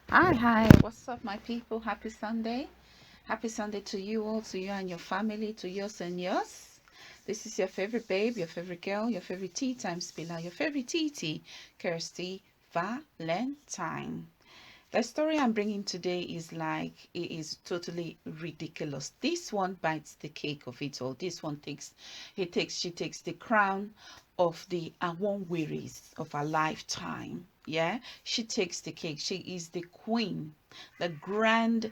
Hi, what's up, my people? Happy Sunday. Happy Sunday to you all, to you and your family, to yours and yours. This is your favorite babe, your favorite girl, your favorite tea time spiller, your favorite TT, Kirsty Valentine. The story I'm bringing today is like, it is totally ridiculous. This one bites the cake of it all. This one she takes the crown of the Awonweres of her lifetime. Yeah, she takes the cake. She is the queen, the grand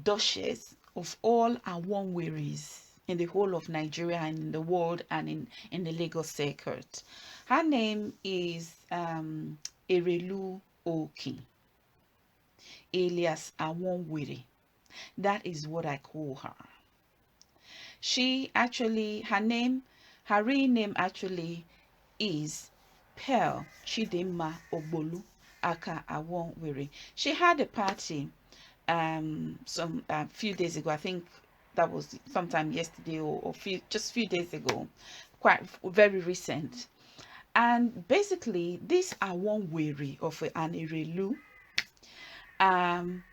duchess of all Awonweres in the whole of Nigeria and in the world and in the Lagos circuit. Her name is Erelu Okin, alias Awonwere. That is what I call her. She actually, her real name actually is Pearl Chidinma Ogbolu aka Awonwere. She had a party some few days ago. I think that was sometime yesterday or few days ago, quite very recent. And basically, this Awonwere of an Erelu um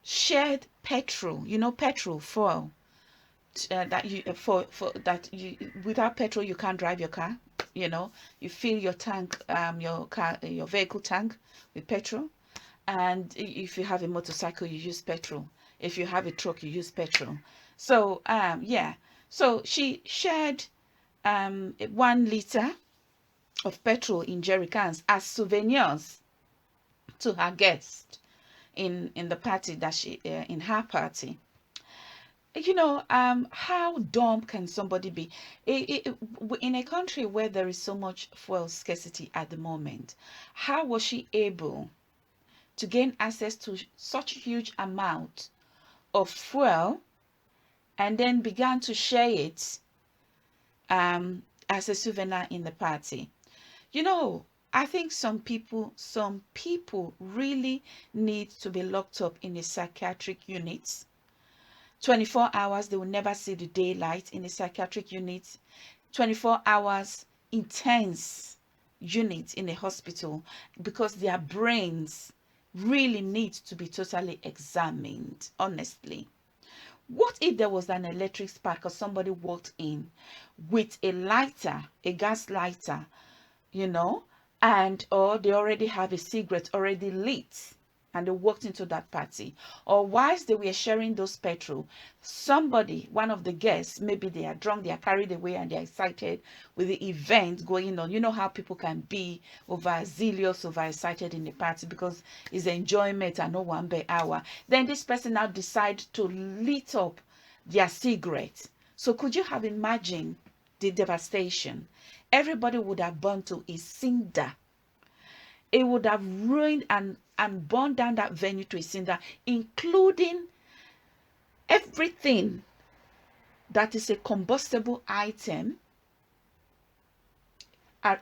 shared petrol, petrol fuel, that you for that you without petrol you can't drive your car. You fill your tank, your vehicle tank with petrol. And if you have a motorcycle, you use petrol. If you have a truck, you use petrol. So yeah, so she shared 1 liter of petrol in jerry cans as souvenirs to her guests in the party that she in her party. How dumb can somebody be? In a country where there is so much fuel scarcity at the moment, how was she able to gain access to such huge amount of fuel and then began to share it as a souvenir in the party? I think some people really need to be locked up in a psychiatric unit. 24 hours, they will never see the daylight in a psychiatric unit. 24 hours intense unit in a hospital, because their brains really need to be totally examined, honestly. What if there was an electric spark or somebody walked in with a lighter, a gas lighter, you know, and or they already have a cigarette already lit and they walked into that party, or whilst they were sharing those petrol, somebody, one of the guests, maybe they are drunk, they are carried away, and they are excited with the event going on. You know how people can be overzealous, overexcited in the party because it's enjoyment and no one by hour. Then this person now decide to lit up their cigarette. So could you have imagined the devastation? Everybody would have burned to a cinder. It would have ruined and burned down that venue to a cinder, including everything that is a combustible item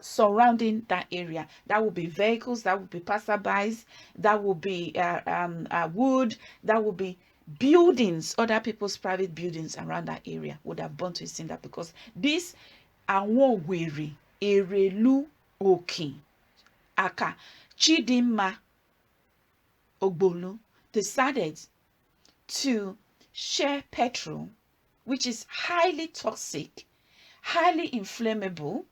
surrounding that area. That would be vehicles, that would be passerbys, that would be wood, that would be buildings, other people's private buildings around that area would have burnt to a cinder, because this Awonwere Erelu Okin aka Chidinma Ogbolu decided to share petrol, which is highly toxic, highly inflammable,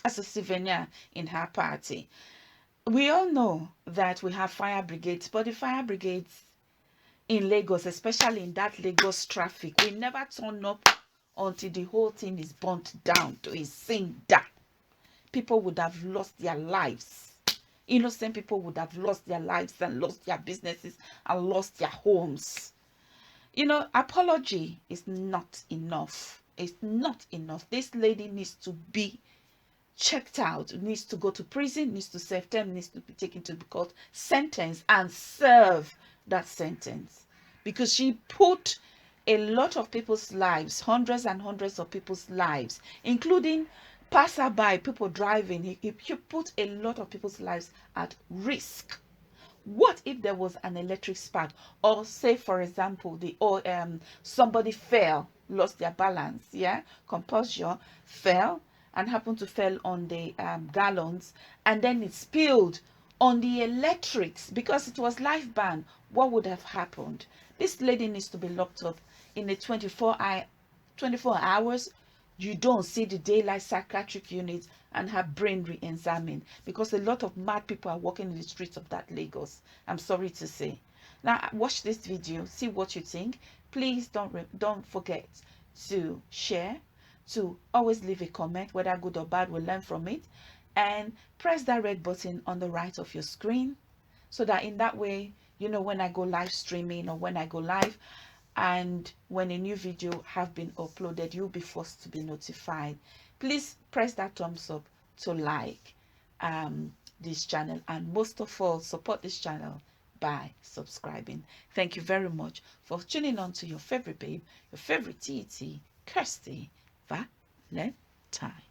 as a souvenir in her party. We all know that we have fire brigades, but the fire brigades in Lagos, especially in that Lagos traffic, we never turn up until the whole thing is burnt down to a cinder. People would have lost their lives. Innocent people would have lost their lives and lost their businesses and lost their homes. Apology is not enough. It's not enough. This lady needs to be checked out, needs to go to prison, needs to serve term, needs to be taken to the court, sentenced, and serve that sentence, because she put a lot of people's lives, hundreds and hundreds of people's lives, including passerby, people driving. He put a lot of people's lives at risk. What if there was an electric spark, or say for example somebody fell, lost their balance, composure, fell and happened to fell on the gallons, and then it spilled on the electrics, because it was live band, what would have happened? This lady needs to be locked up in a 24 hours. You don't see the daylight psychiatric unit and her brain re-examined, because a lot of mad people are walking in the streets of that Lagos. I'm sorry to say. Now watch this video, see what you think. Please don't forget to share, to always leave a comment, whether good or bad. We'll learn from it. And press that red button on the right of your screen, so that in that way, you know, when I go live streaming or when I go live and when a new video have been uploaded, you'll be forced to be notified. Please press that thumbs up to like this channel, and most of all, support this channel by subscribing. Thank you very much for tuning on to your favorite babe, your favorite TT, Kirsty Valentine.